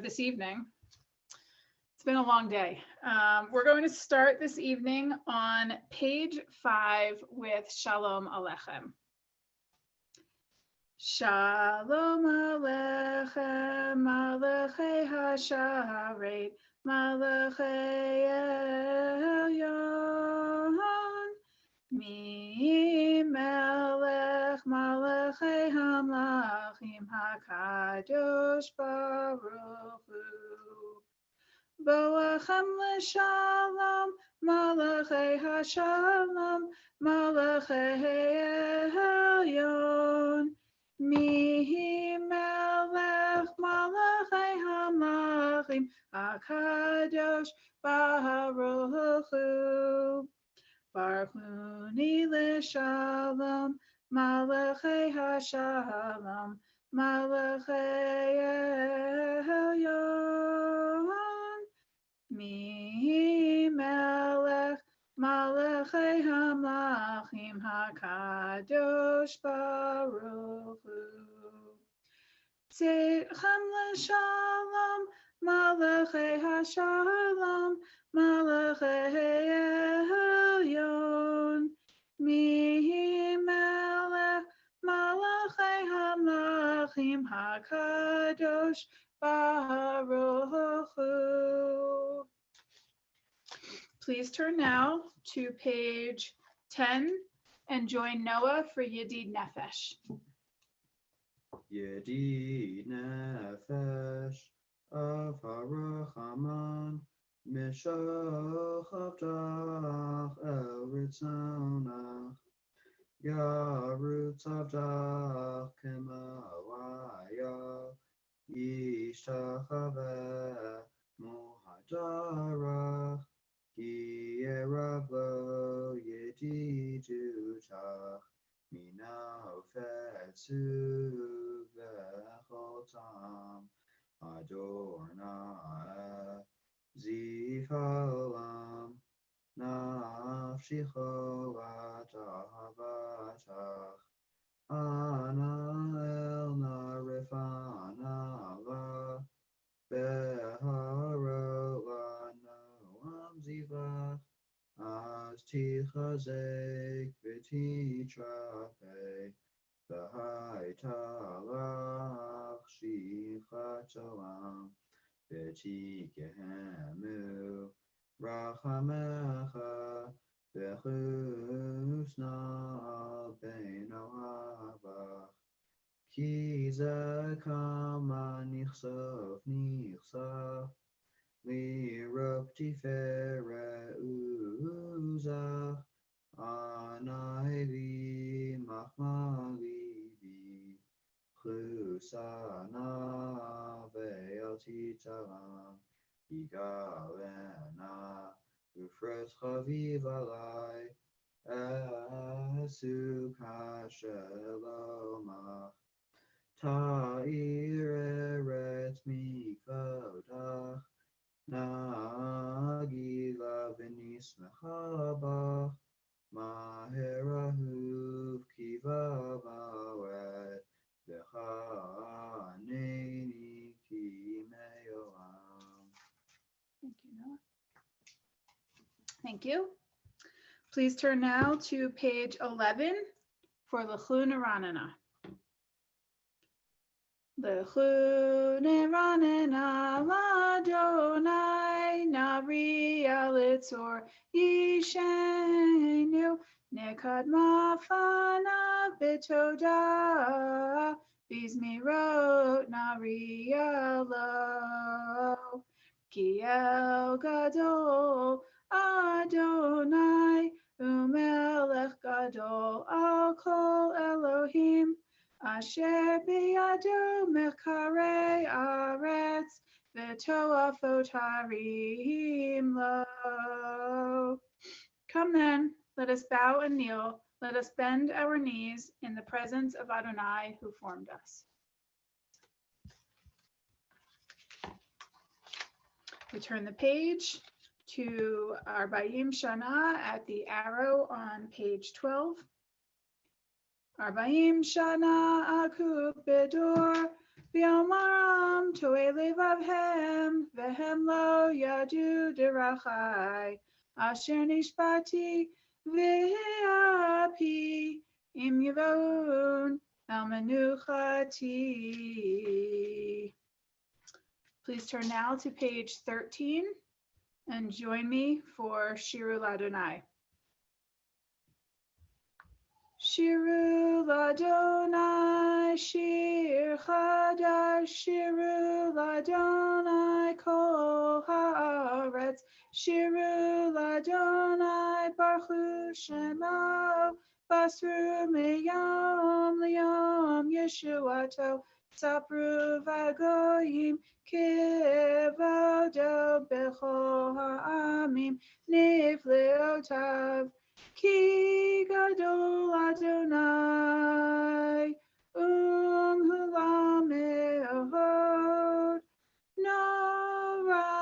this evening. It's been a long day. We're going to start this evening on page 5 with Shalom Aleichem. Shalom Aleichem, Malachei Hasharet, Malachei Elyon, Mi Melech Malachei Hamlachim HaKadosh Baruch Hu. Boachem l'shalom, Malachei Hashalom, Malachei Elyon, Mi Melech Malachei Hamlachim HaKadosh Baruch Hu. Baruchuni l'shalom, Malachei Hashalom, Malachei Elyon, Mi Melech Malachei Hamlachim HaKadosh Baruch Hu. Tzidchem l'shalom, Malachei Hashalom, Malachei Elyon, Mi Melech Malachei Hamlachim HaKadosh Baruch Hu. Please turn now to page 10 and join Noah for Yedid Nefesh. Yedid Nefesh of Harachaman, Mishach Avdach El Ritzonach, Yarutz Avdach Kemawaya, Yishtachaveh Mohadarach, Yeravlo Yedidutach, Minau Fetzu Vechotam, Adorna Zifalam, Nafshicho Atahavatach, Ana El Narifana La, Beharo Noam Zivach, Az Tichazek V'Titrape, V'Haitalach Shichat V'Tikehemu Rachamecha V'Chusna Ben Ohavach, Ki Zekama Nichsaf Lirop Tiferet Uzach, Anai Machmalibi Chusana Ve'al Titalam, Yigalena Ufres Chaviv Alai, Esu Kashelomach, Ta'ir Eretz Mikodach, Nagila V'Nismechabach, Maherahuv Kiva Vawed, V'Chaneni Ki Me'olam. Thank you, Noah. Thank you. Please turn now to page 11 for L'chu Neranena. L'chu Neranena l'Adonai, Nari Alitzor Yishenu, Nekad Mafana B'Todah, Bizmirot Nari Alo, Ki El Gadol Adonai, Umelech Gadol Al Kol Elohim, Asher Biyado Mecharei Aretz, V'Toafot Harim Lo. Come then, let us bow and kneel, let us bend our knees in the presence of Adonai who formed us. We turn the page to our Arba'im Shana at the arrow on page 12. Arba'im Shana Akub Bedor V'omaram to'ei levavhem vehem lo yadu derachai asher nishbati v'api im yivon el menuchati. Please turn now to page 13 and join me for Shiru Ladonai. Shiru Ladonai, Shir Chadash, Shiru Ladonai, Kol Haaretz, Shiru Ladonai, Baruch Shemo, Basru Meyom Liyom Yeshuato, Sapru Vagoyim, Kivodo Bechol Ha'amim, Nifleotav, Ki gadol Adonai, hulam me'od, norahu,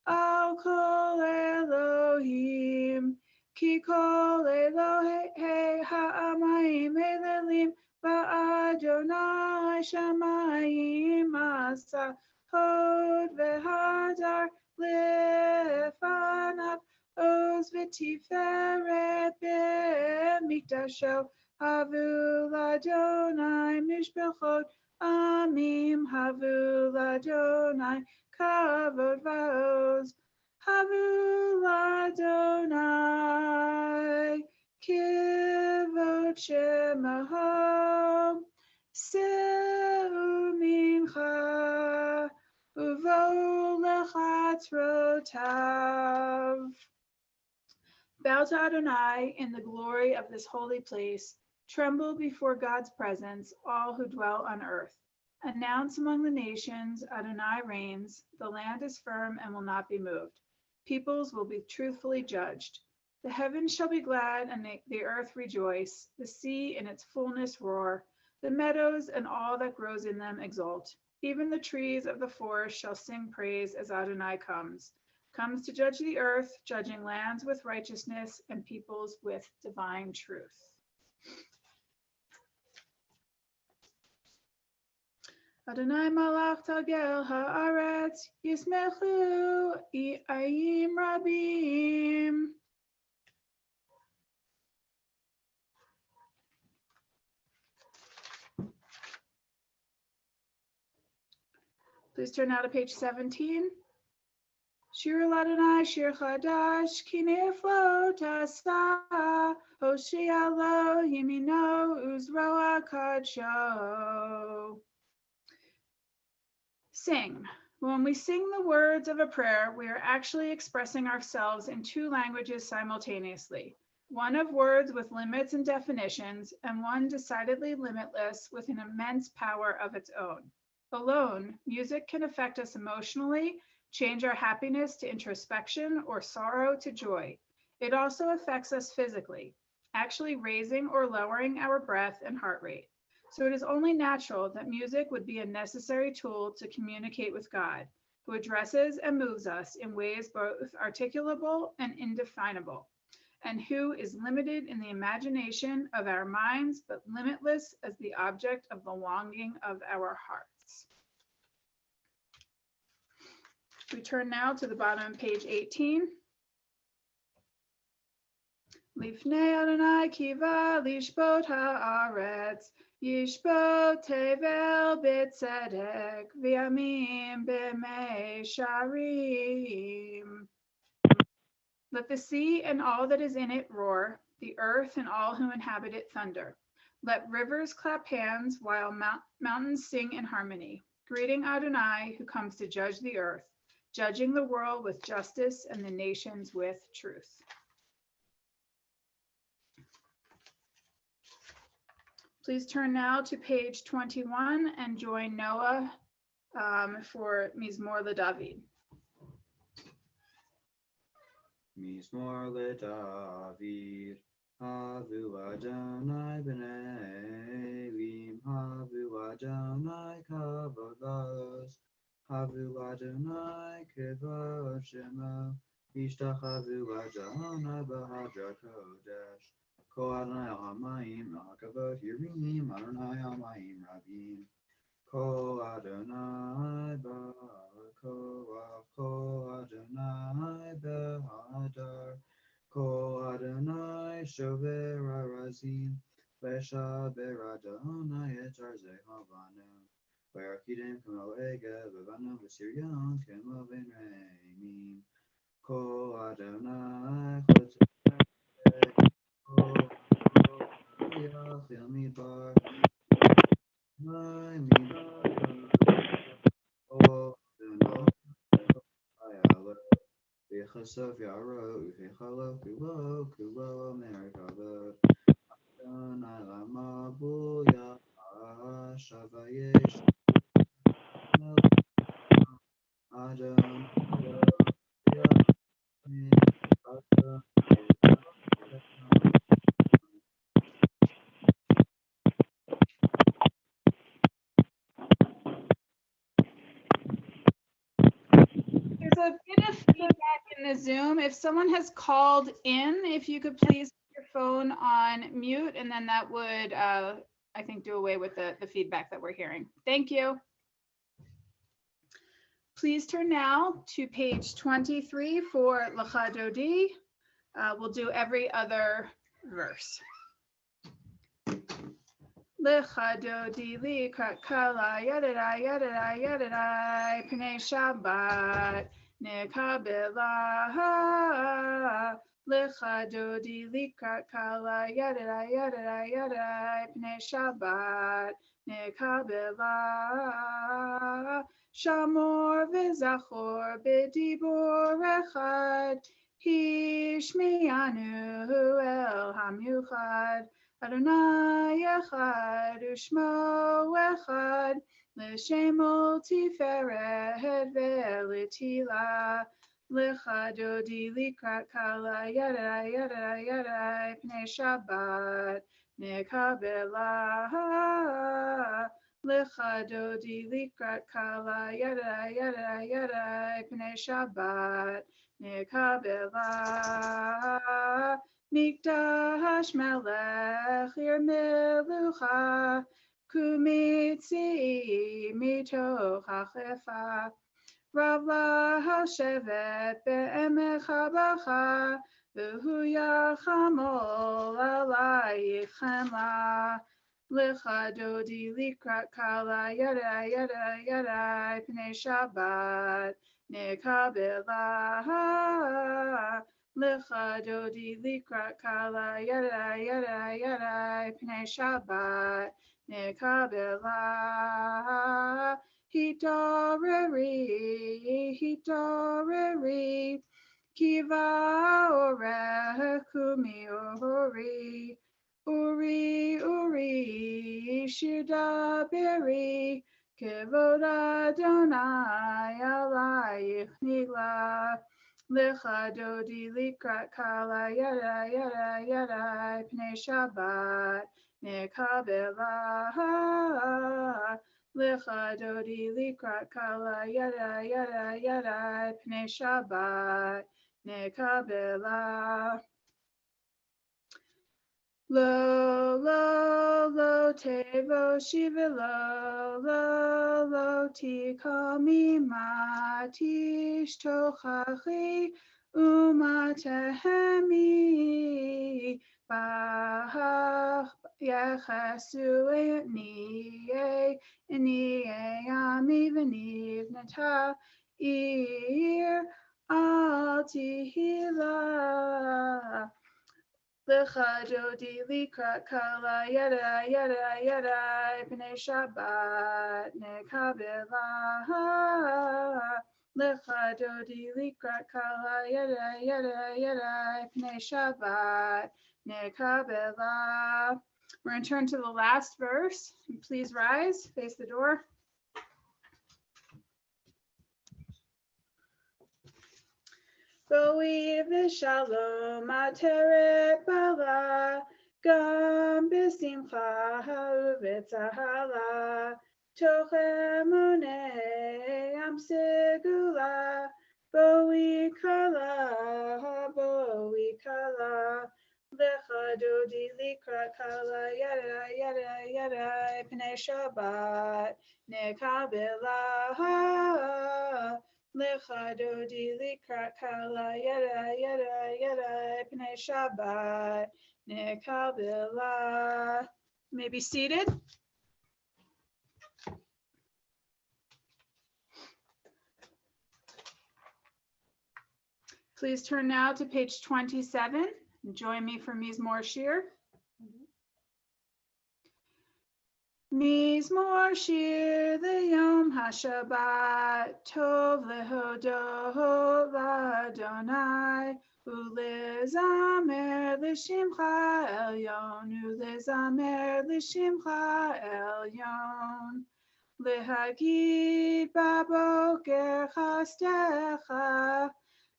al kol Elohim, ki kol Elohei ha'amayim elelim, ba'adonai shamayim asa, hod ve'hadar lefanav, Oz v'tiferet b'mikdasho, havu l'Adonai mishpachot amim, havu l'Adonai kavod va'oz, havu l'Adonai kivod shemaho, se'u mincha uvo lechatzrotav. Bow to Adonai in the glory of this holy place. Tremble before God's presence, all who dwell on earth. Announce among the nations, Adonai reigns. The land is firm and will not be moved. Peoples will be truthfully judged. The heavens shall be glad and the earth rejoice. The sea in its fullness roar. The meadows and all that grows in them exult. Even the trees of the forest shall sing praise as Adonai comes to judge the earth, judging lands with righteousness and peoples with divine truth. Adonai malach tagel haaretz, yismechu ayim rabim. Please turn now to page 17. Shir Ladonai, Shir Chadash, Ki niflo tasa, Hoshia lo yimino uzroa kadsho. Sing. When we sing the words of a prayer, we are actually expressing ourselves in two languages simultaneously. One of words with limits and definitions, and one decidedly limitless with an immense power of its own. Alone, music can affect us emotionally, change our happiness to introspection or sorrow to joy. It also affects us physically, actually raising or lowering our breath and heart rate. So it is only natural that music would be a necessary tool to communicate with God, who addresses and moves us in ways both articulable and indefinable, and who is limited in the imagination of our minds, but limitless as the object of the longing of our hearts. We turn now to the bottom of page 18. Lifnei Adonai kiva lishbot haaretz, yishbot tevel b'tzedek, v'yamim b'mei sharim. Let the sea and all that is in it roar, the earth and all who inhabit it thunder. Let rivers clap hands while mountains sing in harmony. Greeting Adonai, who comes to judge the earth, judging the world with justice and the nations with truth. Please turn now to page 21 and join Noah for Mizmor LeDavid. Mizmor LeDavid, Havu Adonai b'nei Elim, Havu Adonai kavod va'oz, Havu Adonai kivod shemo, Ishtachavu Adonai b'hadra kodesh, Ko Adonai al hamayim al hakavod yirim Adonai al mayim rabim. Ko Adonai ba'koach Ko Adonai behadar Ko Adonai shover arazim Veshaber Adonai et arzei havanim Vayarkidem kamo egel V'vanim v'sirion kamo v'nreimim Ko Adonai chotzei Ko Yachil midbar My midbar Ko Adonai Ayala V'chasov yaro V'chalo kulo Kulo merkavod Adonai lama buya Shavayesh Adonai There's a bit of feedback in the Zoom. If someone has called in, if you could please put your phone on mute, and then that would, I think, do away with the feedback that we're hearing. Thank you. Please turn now to page 23 for Lecha Dodi. We'll do every other verse. Lecha Dodi li kala yadadai yadadai yadadai pnei Shabbat nekabela Lecha Dodi li kala yadadai yadadai yadadai pnei Shabbat nekabela Shamor v'zachor b'dibur echad hishmianu el hamiuchad Adonai echad u'shmo echad l'shemo tiferet ve'letila Lecha Dodi likrat kala yadai yadai yadai pnei Shabbat nekabela Lecha Dodi likrat kala yadai yadai yadai pnei Shabbat nekabela Mikdash melech melucha kumitzi mitoch hachefa Rav lahashevet be'emech habacha v'hu yachamol alayichem la Lecha Dodi likrat kala yadai yadai yadai pnei Shabbat nekabela Lecha Dodi likrat kala yadai yadai yadai pnei Shabbat nekabela hitareri kiva orech kumi uri shidaberi kevod Adonai alayich nigla Lecha Dodi likrat kala yadai yadai yadai pnei Shabbat nekabela Lecha Dodi likrat kala yadai yadai yadai pnei Shabbat nekabela Lo tevo shivelo lo tikami matish tochachi umatehemi bahach yachasu niye ami v'niv nata ir al tihila Lecha Dodi likrat kala yadai yadai yadai pnei Shabbat nekabela Lecha Dodi likrat kala yadai yadai yadai pnei Shabbat nekabela We're going to turn to the last verse. Please rise, face the door. Boi v'shalom ateret bala gam b'simcha u'v'tzahala toch emunei am segula boi kala Lecha Dodi kala yada yada yada pnei Shabbat nekabela lecha dodi likra kala yada yada yada pnei Shabbat nekabela. May be seated. Please turn now to page 27 and join me for Mizmor Shir. Mizmor Shir L'Yom HaShabbat Tov Lehodot L'Adonai Ulezamer L'Shimcha Elyon Ulezamer L'Shimcha Elyon Lehagid Baboker Chastecha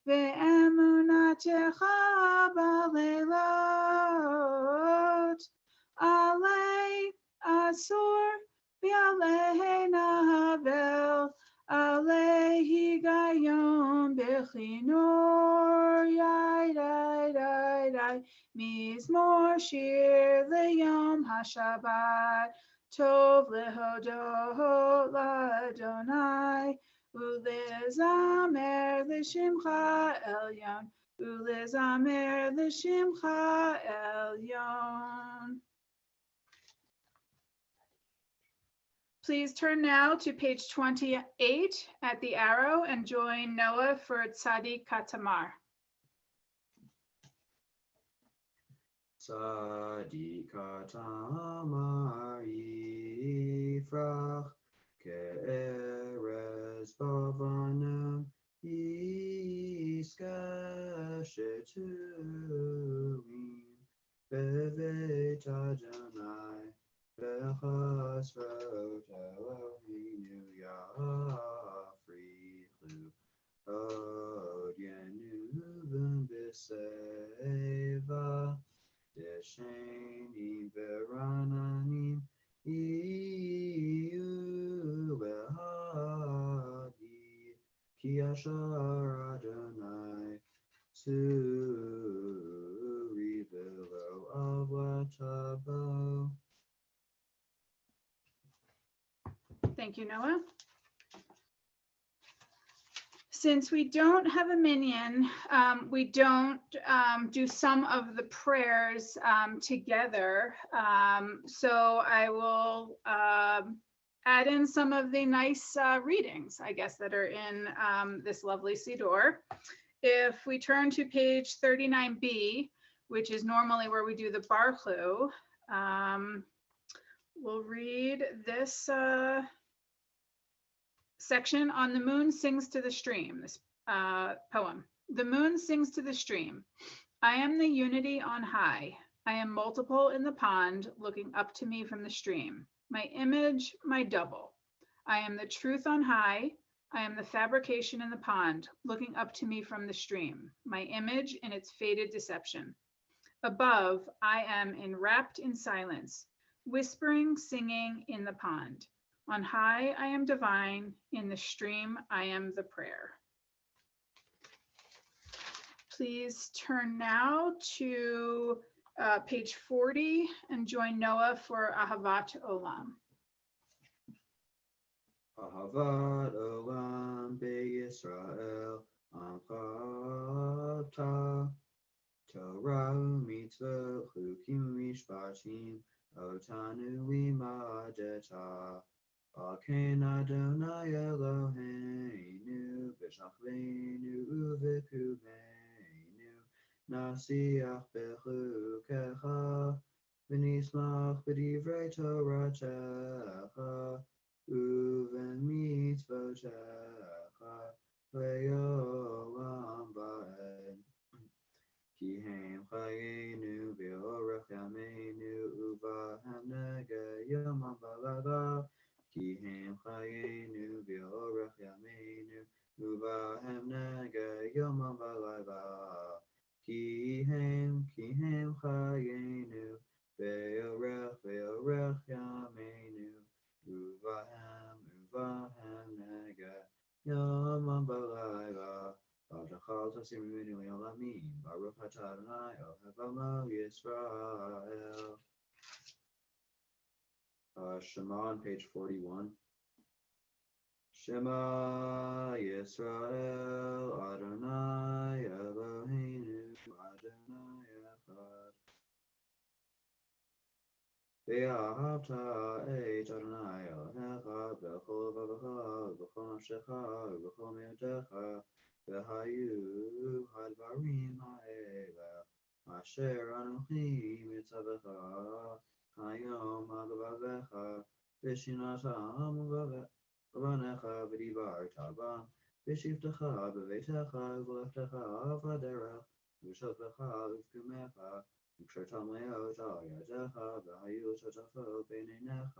Ve'emunatecha Baleilot Alei Asur V'aleina Havel Alehi Gayon Bechinor Yai Dai Dai Dai Mizmor Shir L'Yom HaShabbat Tov Lehodot L'Adonai Ulezamer L'Shimcha Elyon Ulezamer L'Shimcha Elyon. Please turn now to page 28 at the arrow and join Noah for Tzadik Katamar. Tzadik Katamar Yifrach Ke'erez Bavanim Yiska Shetuim Beveit Adonai Bechasrot Eloheinu Yafrichu Od Yenuvim B'Seva Deshenim Verananim Iyu Behadi Ki Ashar Adonai Turi Velo Avatabo. Thank you, Noah. Since we don't have a minyan, we don't do some of the prayers together. So I will add in some of the nice readings, I guess, that are in this lovely Siddur. If we turn to page 39b, which is normally where we do the Barchu, we'll read this section on the moon sings to the stream, this poem. The moon sings to the stream. I am the unity on high. I am multiple in the pond, looking up to me from the stream. My image, my double. I am the truth on high. I am the fabrication in the pond, looking up to me from the stream. My image in its faded deception. Above, I am enwrapped in silence, whispering, singing in the pond. On high, I am divine. In the stream, I am the prayer. Please turn now to page 40 and join Noah for Ahavat Olam. Ahavat Olam Be'Yisrael Amchavta Torah Mitzvot Chukim Mishpatim Otanu Imadeta Aken Adonai Eloheinu B'Shachveinu U'V'Kumeinu Nasiach B'Chukecha V'Nismach B'Divrei Toratecha U'V'Mitzvotecha Le'olam Va'ed Ki Hem Chayenu V'Orech Yameinu U'Vahem Negeh Yomam V'Lada Ki Hem Chayenu V'Orech Yameinu U'Vahem Negeh Yomam V'Layla Ki Hem Chayenu V'Orech Yameinu U'Vahem Negeh Yomam V'Layla V'Tachal Tasiminu Yolamim Baruch Atah Adonai Ohev Amo Yisrael. Shema on page 41. Shema Yisrael Adonai Eloheinu Adonai Echad. Ve'ahavta et Adonai Elohecha b'chol levavecha v'chol nafshecha v'chol me'odecha v'hayu hadvarim ha'ela asher Anochi mitzavecha hayom ha'levavecha v'shinatam levanecha v'divarta bam v'shivtecha b'veitecha v'leftecha v'derech v'shotvecha v'fkumecha וכשאתם להיות על ידיך והיו שותפות בעיניך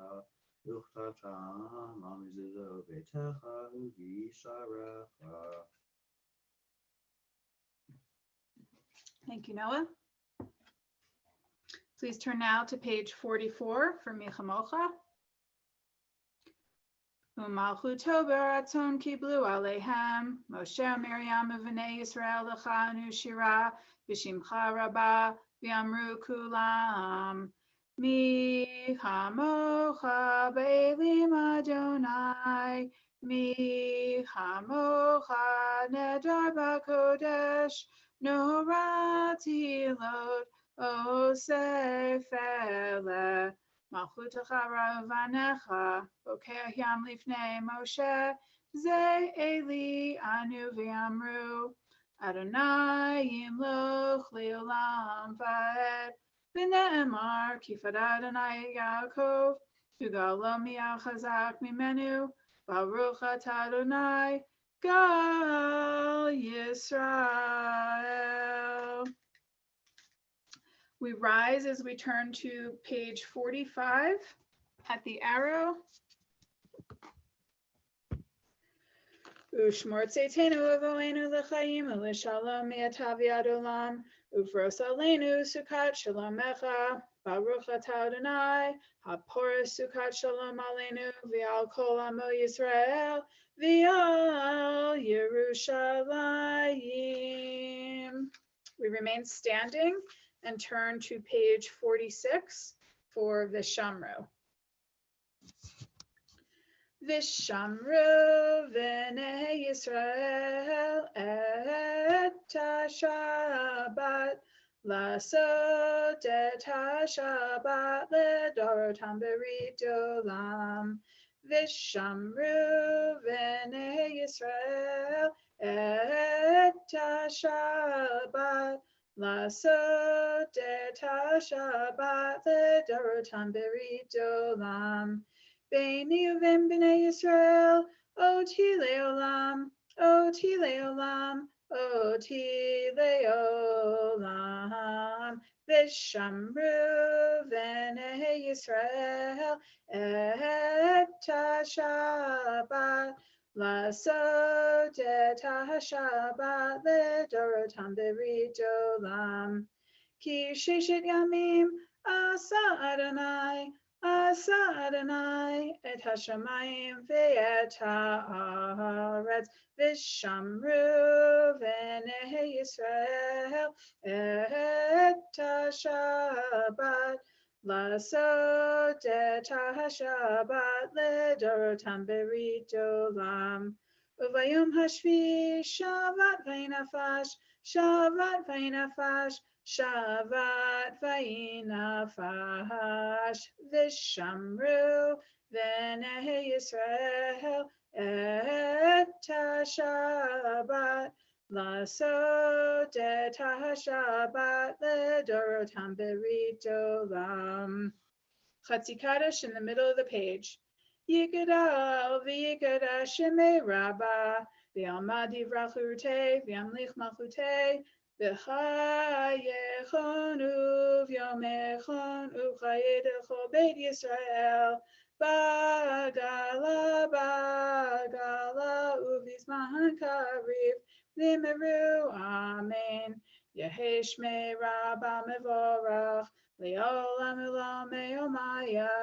וכתבתם על מזוזות ביתך ובישעריך. Thank you, Noah. Please turn now to page 44 for Michamocha. Umalchuto beratzon kiblu alehem Moshe Miriam Bnei Yisrael lechanu shira v'shimcha rabba v'amru kulam mi hamocha be'elim Adonai mi hamocha nedar b'kodesh norati lod osef eleh Malchutecha ravanecha, bokeh yam lifnei Moshe, ze eli anu v'amru, Adonai yimloch le'olam va'ed, v'ne'emar kifad Adonai Yaakov, v'galo mi'al chazak mimenu, baruch atah Adonai, gal Yisrael. We rise as we turn to page 45 at the arrow. Ushmor tzeitenu avoenu l'chaim u'lishalom mi'ata v'ad olam ufros aleinu sukat shalomecha baruch atah Adonai haporos sukat shalom aleinu v'al kol amo Yisrael v'al Yerushalayim. We remain standing and turn to page 46 for Vishamru. Vishamru v'nei Yisrael et ha-Shabbat lasot et ha-Shabbat ledorotam berit olam. Vishamru v'nei Yisrael et ha-Shabbat Lasot et ha-Shabbat ledorotam berit olam. Beini uven b'nei Yisrael, oti le'olam, oti le'olam, oti le'olam. V'shamru v'nei Yisrael et ha-Shabbat Lasot et ha-Shabbat ledorotam berit olam. Ki sheshet yamim asa Adonai et ha-shamayim ve'et ha'aretz v'shamru v'nei Yisrael et ha-Shabbat Lasot et ha-Shabbat ledorotam berit olam. Uvayom hashvi shavat v'inafash, shavat v'inafash, shavat v'inafash. V'shamru v'nei Yisrael et ha-Shabbat Lasot et ha-Shabbat ledorotam berit olam. Chatzi Kaddish in the middle of the page. Yikadal v'yikadash shemei Rabbah v'yalmad divrach urutei v'yamlich malchutei v'chayechon u'vyomechon u'chayedecho beit Yisrael bagala u'vizman kariv v'meru amen. Yehi shmei Rabbah mevorach le'olam u'lam me'omaya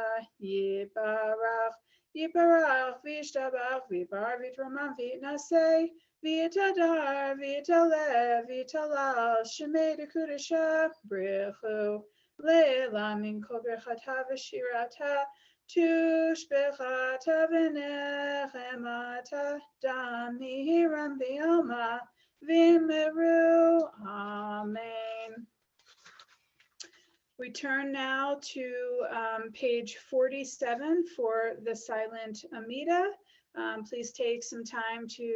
yiparach Yiparach v'yishtabach v'yipar v'yitramam v'yitnaseh v'yitadar v'yitalev v'yitalal shemei dekudesha brichu le'elam min kol birchata v'shirata Tushbechata v'nechemata dam nihiram v'yoma v'meru. Amen. We turn now to page 47 for the silent Amida. Please take some time to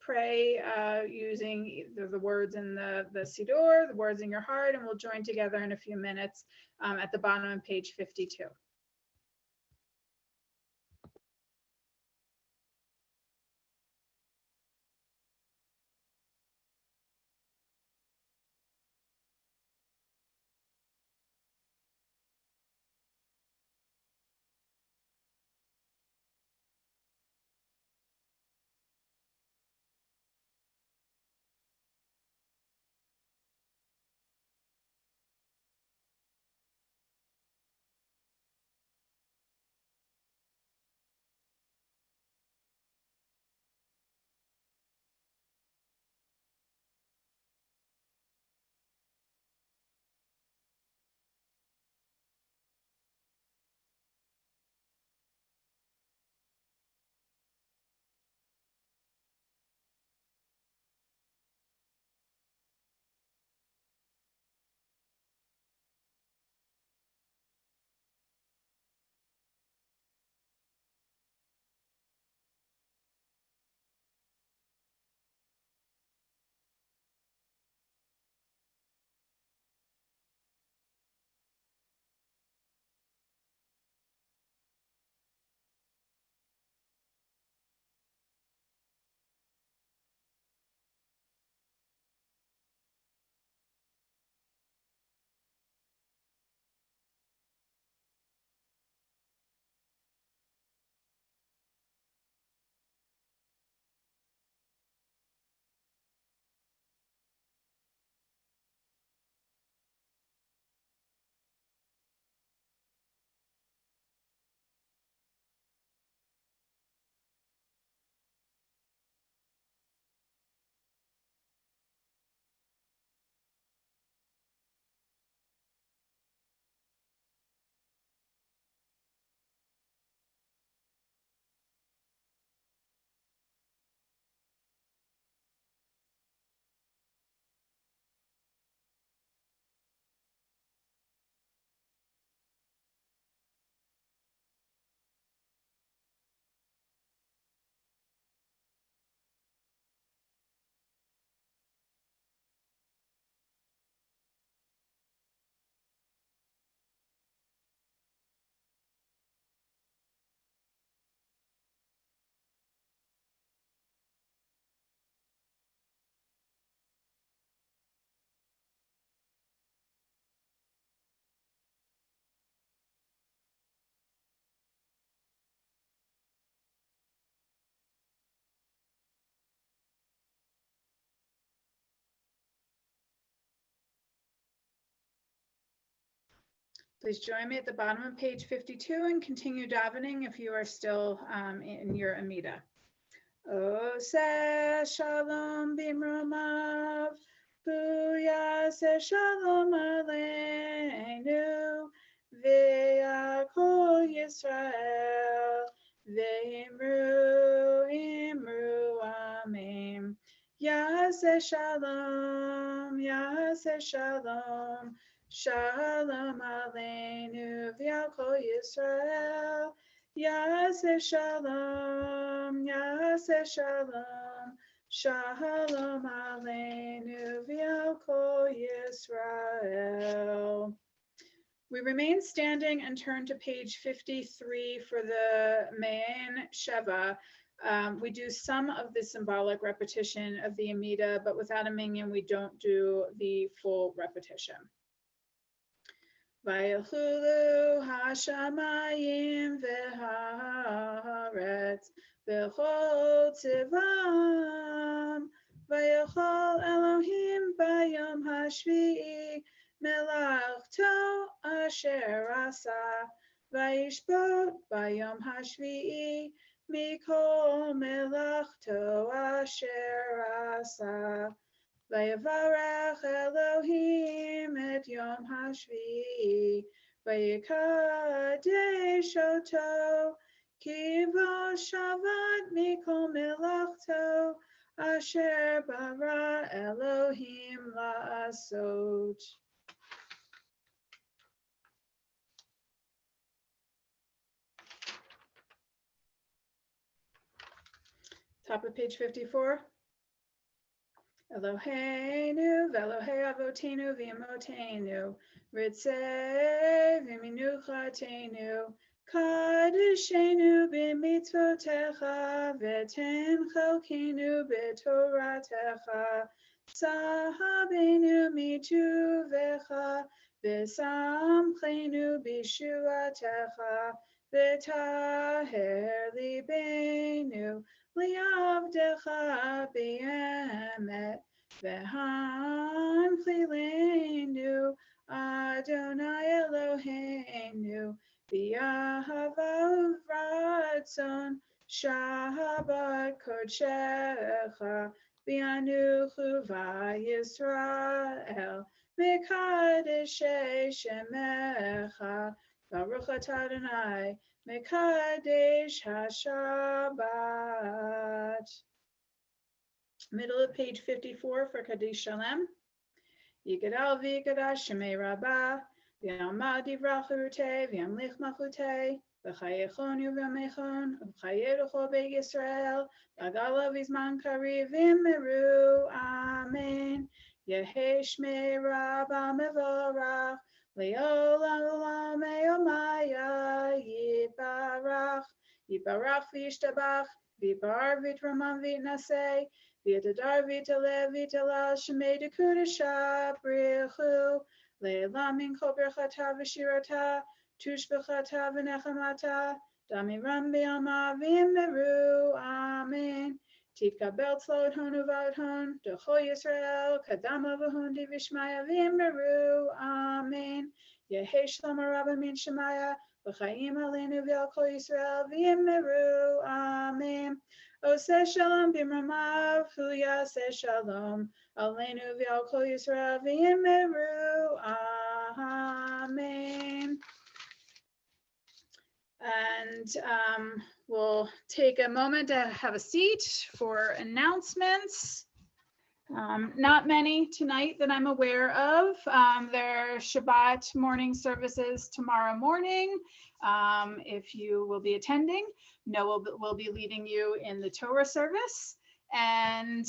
pray using either the words in the Siddur, the words in your heart, and we'll join together in a few minutes at the bottom of page 52. Please join me at the bottom of page 52 and continue davening if you are still in your Amida. Oseh shalom bimromav, v'yaseh shalom aleinu, v'yakol Yisrael, v'imru imru amen. Yaseh shalom, shalom aleinu, v'yakol Yisrael. Yaseh shalom, shalom aleinu v'yakol Yisrael. We remain standing and turn to page 53 for the Main Sheva. We do some of the symbolic repetition of the Amida, but without a minyan, we don't do the full repetition. Vayachulu hashamayim v'haaretz v'chol tzivam vayachol Elohim bayom hashvi'i melachto asher asa vayishbot bayom hashvi'i mikol melachto asher asa. Vayavarech Elohim et Yom HaShvi'i, vayikadesh oto, kivo shavat mikol melachto, asher bara Elohim la'asot. Top of page 54. Eloheinu ve'Elohei avotenu v'imotenu, ritzei v'minuchatenu, kadeshenu b'mitzvotecha, v'ten chalkenu b'toratecha, sahabenu mituvecha, v'samchenu b'shuatecha, v'taher libenu, li'avdecha b'emet, v'hanchilenu Adonai Eloheinu b'ahava v'ratzon, Shabbat kodeshecha b'anuchu v'Yisrael mekadeshei shemecha, Baruch atah Adonai Mekadesh HaShabbat. Middle of page 54 for Kaddish Shalem. Yigadal v'yikadash Shemei Rabbah, v'yamad yivrach urutei, v'yamlich machutei, v'chayechon v'yamechon, v'chayerucho b'Yisrael, v'agala v'zman kariv v'imiru, Amen. Yehei Shmei Rabbah mevorach, Le'olam olam eomaya, Yibarach, Yibarach v'yishtabach, V'yibar v'yitramam v'yitnaseh, V'yitadar v'yitaleh v'yitalal shemei dekudasha brichu, Le'elam min kol berchata v'shirata, tushbechata v'nechamata, Damiram b'yama v'yimeru, Amen. Titkabel tzlot hon uvad hon, D'chol Yisrael, Kadama v'hon divishmaya v'yimeru, Amen. Yehei shlomo rabba min shemaya, V'chaim aleinu v'al kol Yisrael v'yimeru, Amen. Oseh shalom b'mamav, hu yaseh shalom, aleinu v'al kol Yisrael v'yimeru, Amen. And we'll take a moment to have a seat for announcements. Not many tonight that I'm aware of. There are Shabbat morning services tomorrow morning. If you will be attending, Noah will be leading you in the Torah service. And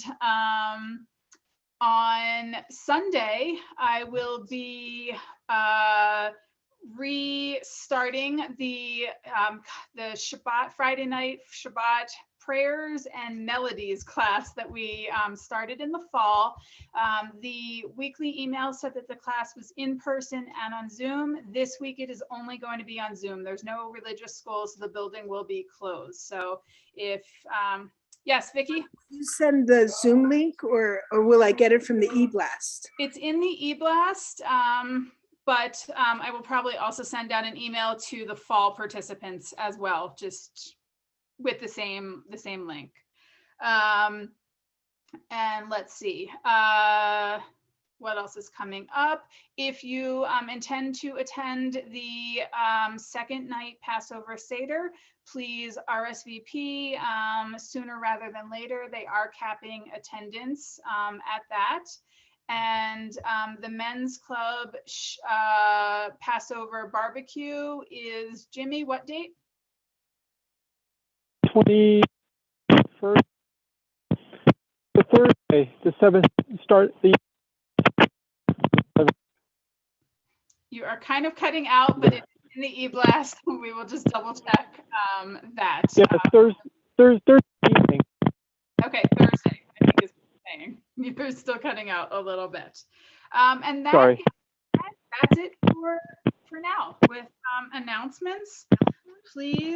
on Sunday, I will be restarting the Shabbat, Friday night Shabbat prayers and melodies class that we started in the fall. The weekly email said that the class was in person and on Zoom. This week it is only going to be on Zoom. There's no religious school, so the building will be closed. So if, yes, Vicki? You send the Zoom link or will I get it from the e-blast? It's in the e-blast. But I will probably also send out an email to the fall participants as well, just with the same link. And let's see, what else is coming up? If you intend to attend the second night Passover Seder, please RSVP sooner rather than later. They are capping attendance at that. And the men's club Passover barbecue is, Jimmy, what date? 21st, the Thursday, the 7th, start the. You are kind of cutting out, but it's in the e-blast. We will just double check that. Yeah, Thursday evening. Okay, Thursday, I think is what you're saying. You're still cutting out a little bit. And Sorry. That's it for now with announcements. Please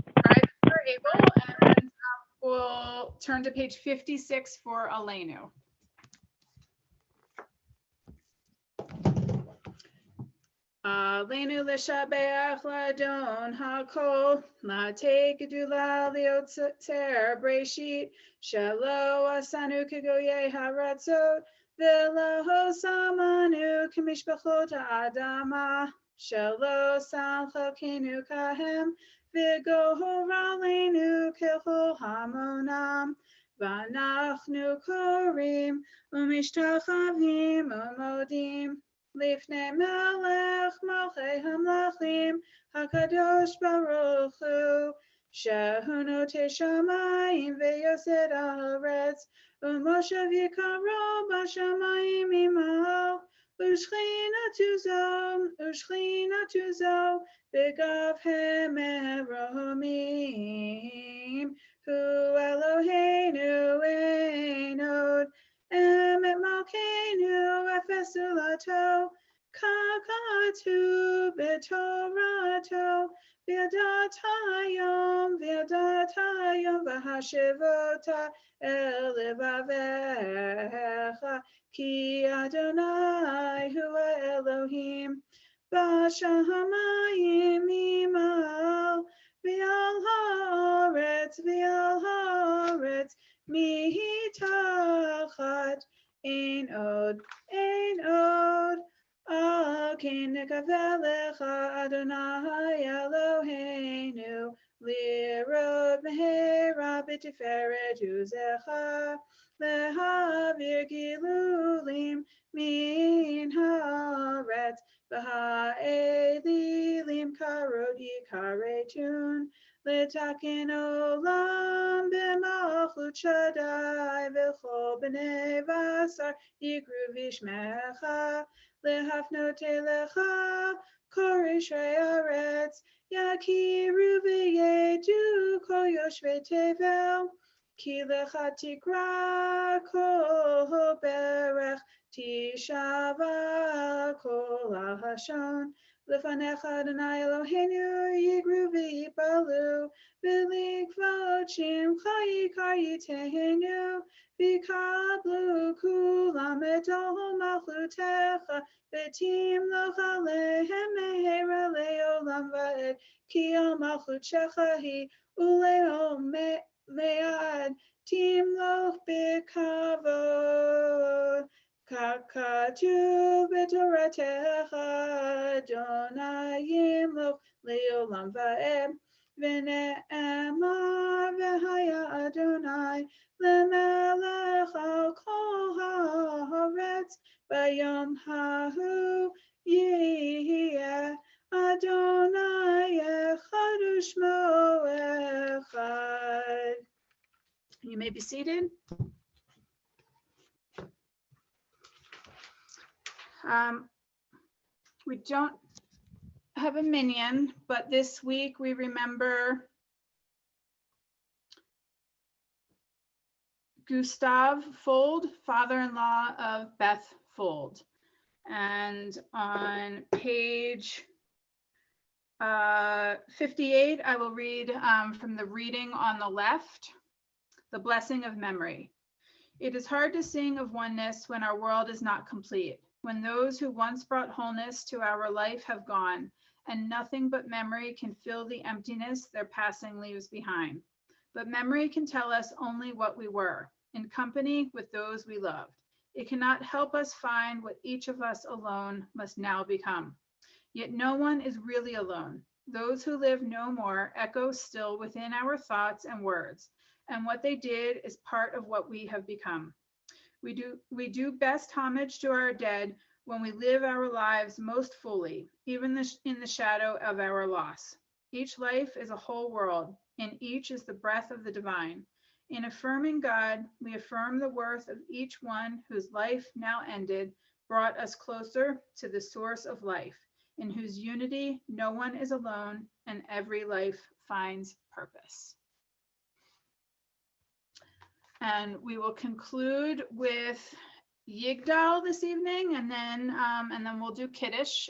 subscribe if you're able, and we'll turn to page 56 for Aleinu. Aleinu l'shabeach l'adon hakol, la'tei gedula liotzer breshit, shelo asanu kegoyei haratzot, V'lo samanu k'mishpachot ha'adama, shelo sam chalkenu kahem, v'gohoralenu kechol hamonam, v'anachnu korim, u'mishtachavim u'modim, lifnei melech malchei hamlachim, hakadosh baruch hu, shehu notei shamayim ve'yosed haaretz, u'moshav yikaro b'shamayim imaho, u'shchinatu zo, b'gavhem meromim, hu Eloheinu ein od, emet malkeinu efes ulato, kakatu b'torato, v'yadat hayom v'hashivota el levavecha, ki Adonai hu Elohim, b'shamayim imal, v'al haaretz mitachat ein od. Ken nekavelecha Adonai Eloheinu, lirod mehera b'tiferet uzecha, lehavir gilulim min haaretz, v'ha'elilim karot yikaretun, letaken olam b'malchut Shaddai, v'chol b'nei basar yikru v'shmecha, lehafnote lecha korish haaretz, yakiru v'yedu kol yoshvei tevel, ki lecha tikra kol berech, tishava kol hashon, lefanecha Adonai Eloheinu yigru v'yipalu, v'likvot shimcha yikar yitehenu, v'kablu kulam et ol malchutecha, v'timloch alehem mehera le'olam va'ed, ki al malchutecha hi ule'ol me'ad, timloch b'kavod, kakatu b'toratecha Adonai yimloch le'olam va'ed, v'ne'emar v'haya Adonai lemelech al kol haaretz, bayom hahu yeh Adonai echad u'shmo echad. You may be seated. We don't have a minyan, but this week we remember Gustav Fold, father-in-law of Beth Fold. And on page 58, I will read from the reading on the left, the blessing of memory. It is hard to sing of oneness when our world is not complete, when those who once brought wholeness to our life have gone, and nothing but memory can fill the emptiness their passing leaves behind. But memory can tell us only what we were, in company with those we loved. It cannot help us find what each of us alone must now become. Yet no one is really alone. Those who live no more echo still within our thoughts and words, and what they did is part of what we have become. We do best homage to our dead when we live our lives most fully, even in the shadow of our loss. Each life is a whole world, and each is the breath of the divine. In affirming God, we affirm the worth of each one whose life now ended brought us closer to the source of life, in whose unity no one is alone and every life finds purpose. And we will conclude with Yigdal this evening, and then we'll do Kiddush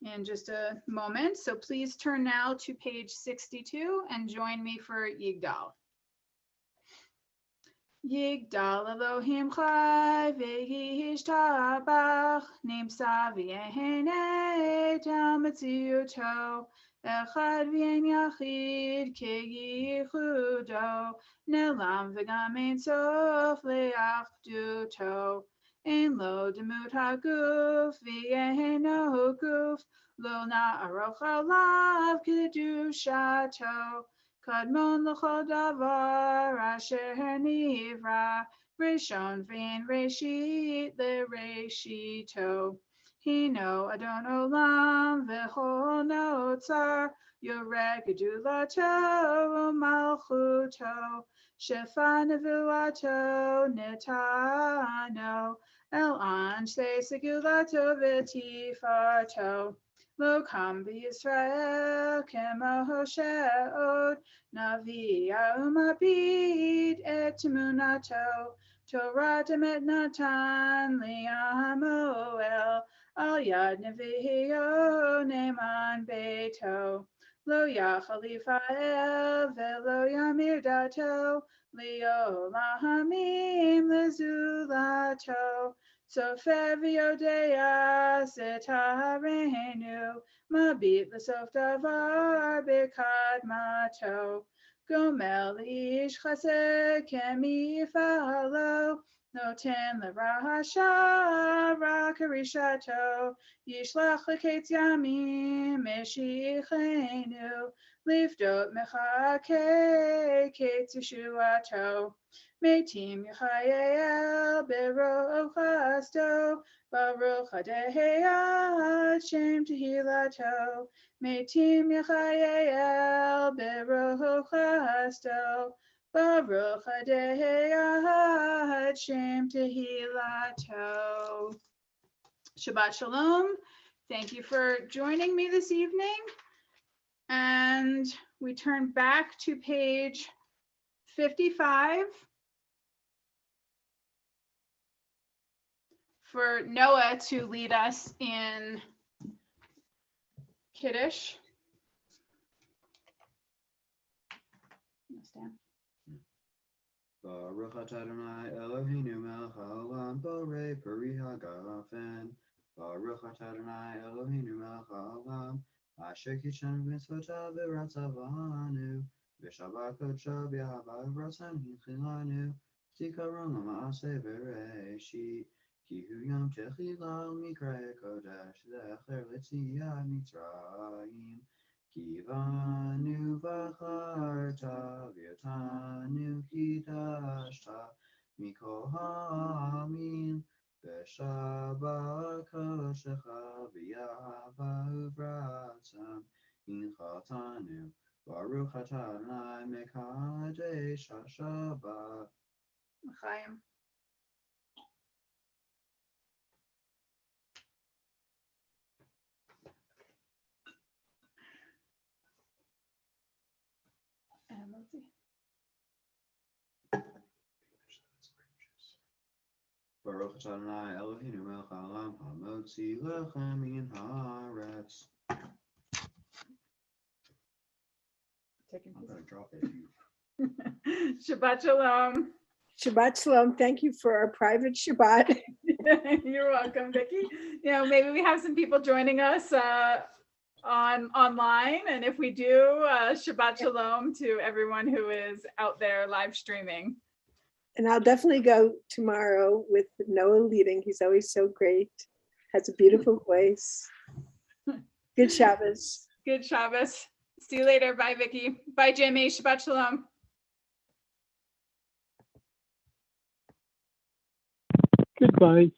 in just a moment. So please turn now to page 62 and join me for Yigdal. Yigdal Elohim Chai v'yishtabach nimsa v'yehenei tam etziuto Echad v'en yachid keyichudo, ne'lam v'gam ein sof le'achduto. Ein lo demut haguf v'yeino guf, lo na'aroch alav kedushato. Kadmon l'chol davar asher nivra, rishon v'en reshit le'reshito. Hino Adon Olam v'chol notzar, yoreh gedulato u'malchuto, shefa nevuato netano, el anshe segulato v'tifarto. Lo kam b'Yisrael kemo Hoshe'od, Naviya umabid et emunato, Torah demet natan li'amoel, Al yad nevi'o neman beito, lo yachal Yifa'el velo yamir dato, li'olamim lezulato, sofer v'yodea setarenu, mabit l'sof davar b'kadmato, gomel ish chesed kemi yifalo, Noten l'rahasha rakarishato, yishlach l'ketz yamim meshichenu, lifdot mechake ketz yeshuato, metim yachayel beroch chasto, baruch hadeheyat shem tehilato, metim yachayel beroch chasto, Baruch Adonai Shem Tehilato. Shabbat Shalom. Thank you for joining me this evening. And we turn back to page 55 for Noah to lead us in Kiddush. Baruch atah Adonai Eloheinu melech haolam borei peri hagafen. Baruch atah Adonai Eloheinu melech haolam asher kitshanu b'mitzvotav v'ratzavanu v'shabbat kodsho b'ahava v'ratzon hinchilanu zikaron l'maaseh v'reishit ki hu yom techila u'mikra'e kodesh zecher l'tziyat Mitzrayim. Kivanu v'charta v'yotanu kidashta mikol ha'amim v'shabbat kodeshecha v'yahava uvratzon hinchatanu baruch atah Adonai mekadesh ha'shabbat. L'chaim. And let's see. Baruch atah Adonai Eloheinu melech haolam hamotzi lechem min haaretz. Taking I'm pieces. gonna drop it. Shabbat Shalom. Shabbat Shalom. Thank you for our private Shabbat. You're welcome, Vicki. You know, maybe we have some people joining us online, and if we do, Shabbat Shalom to everyone who is out there live streaming. And I'll definitely go tomorrow with Noah leading. He's always so great. Has a beautiful voice. Good Shabbos. Good Shabbos. See you later. Bye, Vicki. Bye, Jamie. Shabbat Shalom. Goodbye.